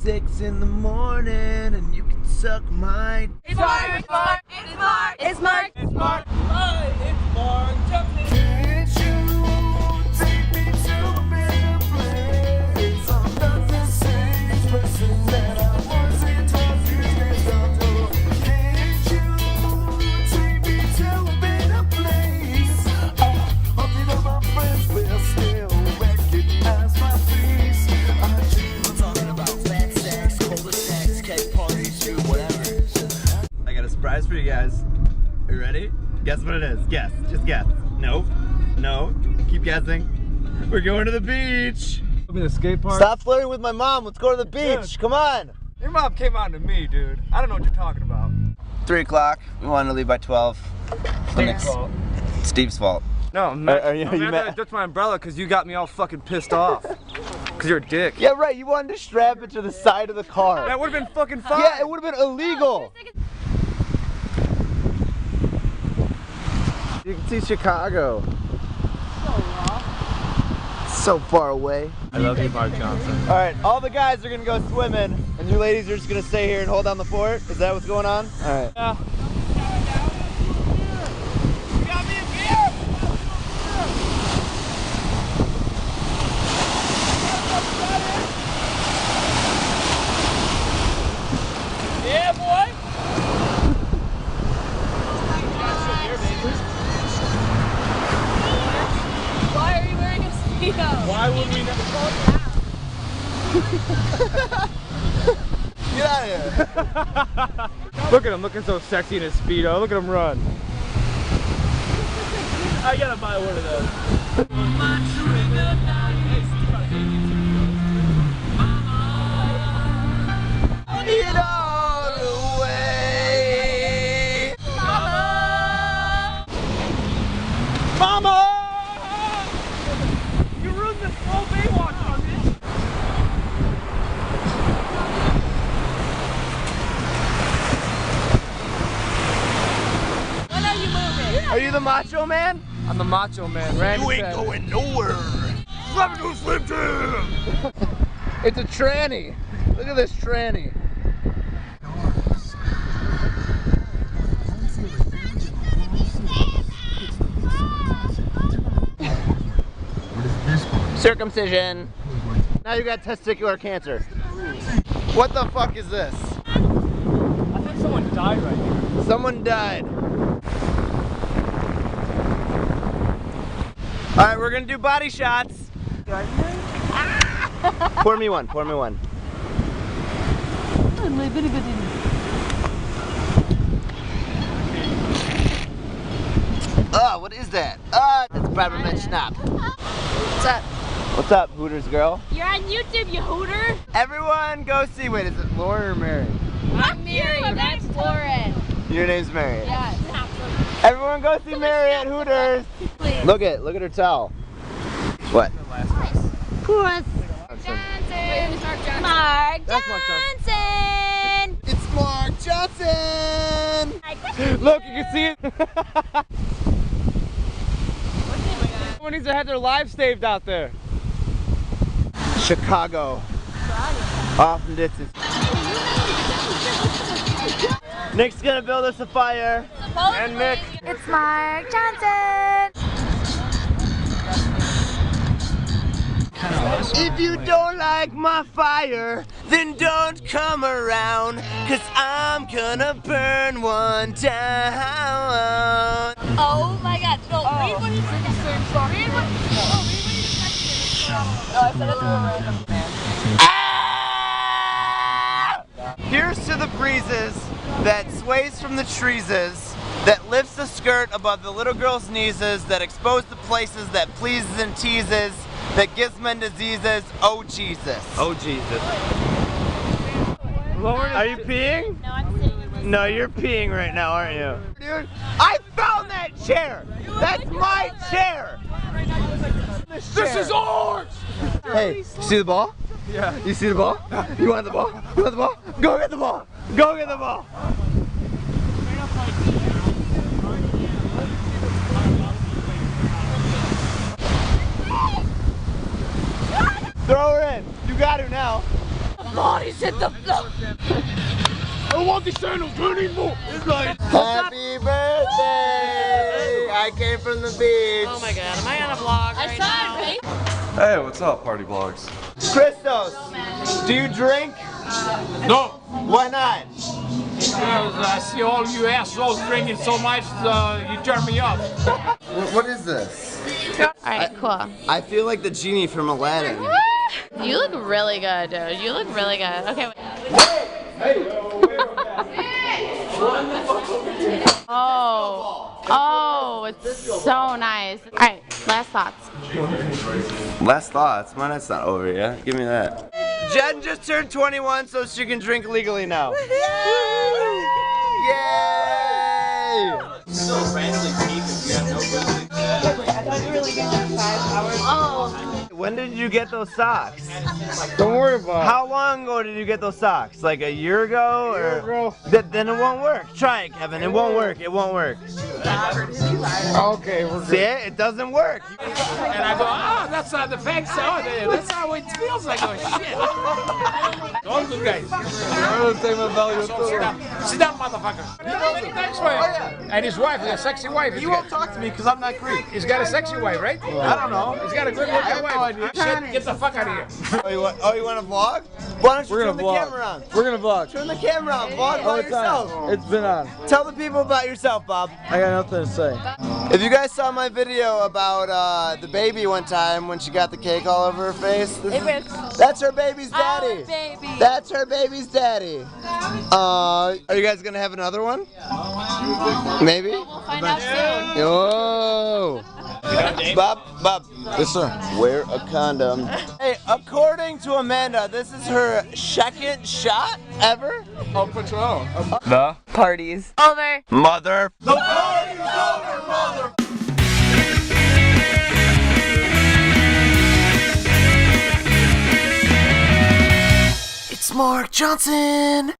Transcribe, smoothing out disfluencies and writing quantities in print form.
6 in the morning and you can suck my. It's Mark! It's Mark! It's Mark! It's Mark! It's Mark! Hi, it's Mark Johnson! Can't you take me to a better place? I'm not the same person that I was in 12 years ago. Can't you take me to a better place? Hoping all my friends will still recognize my face. I'm talking about bad sex, cola sex, cake parties, you whatever. I got a surprise for you guys. Are you ready? Guess what it is. Guess. Just guess. Nope. No. Keep guessing. We're going to the beach. The skate park. Stop flirting with my mom. Let's go to the beach. Dude. Come on. Your mom came on to me, dude. I don't know what you're talking about. 3 o'clock. We wanted to leave by 12. Steve's fault. Steve's fault. No, I'm not. Are you mad? That's my umbrella because you got me all fucking pissed off. Because you're a dick. Yeah, right. You wanted to strap it to the side of the car. That would have been fucking fine. Yeah, it would have been illegal. You can see Chicago. So far away. I love you, Mark Johnson. All right, all the guys are gonna go swimming, and you ladies are just gonna stay here and hold down the fort. Is that what's going on? All right. Yeah. Yeah, boy! Why are you wearing a Speedo? Why would we never Get out of here. Look at him looking so sexy in his Speedo. Look at him run. I gotta buy one of those. Get all the way. Mama! You ruined this whole Baywatch on me. When are you moving? Are you the macho man? I'm the macho man, Randy. You ain't going nowhere. Let me do a swim team. It's a tranny. Look at this tranny. Circumcision. Now you got testicular cancer. What the fuck is this? I think someone died right here. Someone died. All right, we're gonna do body shots. Pour me one, pour me one. What is that? That's Braverman Schnapp. What's up? What's up, Hooters girl? You're on YouTube, you hooter. Everyone go see, wait, is it Lauren or Mary? I'm Mary, that's Lauren. Your name's Mary. Yes. Everyone go see Mary at Hooters. Please. Look at her towel. What? Puss. Johnson. Mark That's Mark Johnson. It's Mark Johnson! Look, you can see it. Someone needs to have their lives saved out there. Chicago. Off and distance. Nick's gonna build us a fire. And Nick. It's Mark Johnson. If you don't like my fire, then don't come around, 'cause I'm gonna burn one down. Oh my God! No, read what he said. Read what he said. No, I said it to a random man. Ah! Here's to the breezes that sways from the treeses, that lifts the skirt above the little girl's kneeses, that expose the places that pleases and teases, that gives men diseases. Oh Jesus. Oh Jesus. Lauren, Are you peeing? No, I'm sitting in this. No, you're peeing right now, aren't you? Dude, I found that chair! That's my chair! This is ours! Hey, you see the ball? Yeah. You see the ball? You want the ball? You want the ball? Go get the ball! Go get the ball! Throw her in. You got her now. bodies hit the floor. I don't want these sandals anymore. Happy birthday! I came from the beach. Oh my god, am I on a vlog I right saw now? it, right? Hey, what's up, Party Blogs? Christos, do you drink? No, Why not? because I see all you assholes drinking so much, you turn me off. What is this? Alright, cool. I feel like the genie from Aladdin. You look really good, dude. You look really good. Okay. Oh, it's so nice. Alright, last thoughts. Last thoughts. My night's not over yet. Give me that. Jen just turned 21, so she can drink legally now. Yay! So randomly peak if you have no business. When did you get those socks? Don't worry about How long ago did you get those socks? Like a year ago? Or? Then it won't work. Try it, Kevin. It won't work. It won't work. Okay, we're See it? It doesn't work. And I go, that's not the facts. That's how it feels. I go, shit. All good guys. Sit down, motherfucker. Thanks for it. And his wife, a sexy wife. You won't talk to me because I'm not Greek. He's got a sexy wife, right? I don't know. He's got a good looking wife. Shit, get the fuck out of here. Oh, you want to vlog? Why don't you We're turn gonna the vlog. camera on? We're gonna vlog. Turn the camera on. Vlog All by the time. yourself. It's been on. Tell the people about yourself, Bob. I got nothing to say. If you guys saw my video about the baby one time when she got the cake all over her face, that's her baby's daddy. baby. That's her baby's daddy. Are you guys gonna have another one? Maybe. We'll find out soon. Oh. Bob. Yes, sir. Wear a condom. Hey, according to Amanda, this is her second shot ever. Oh, Patron. The Parties. Over. Mother. The party's over, mother. It's Mark Johnson.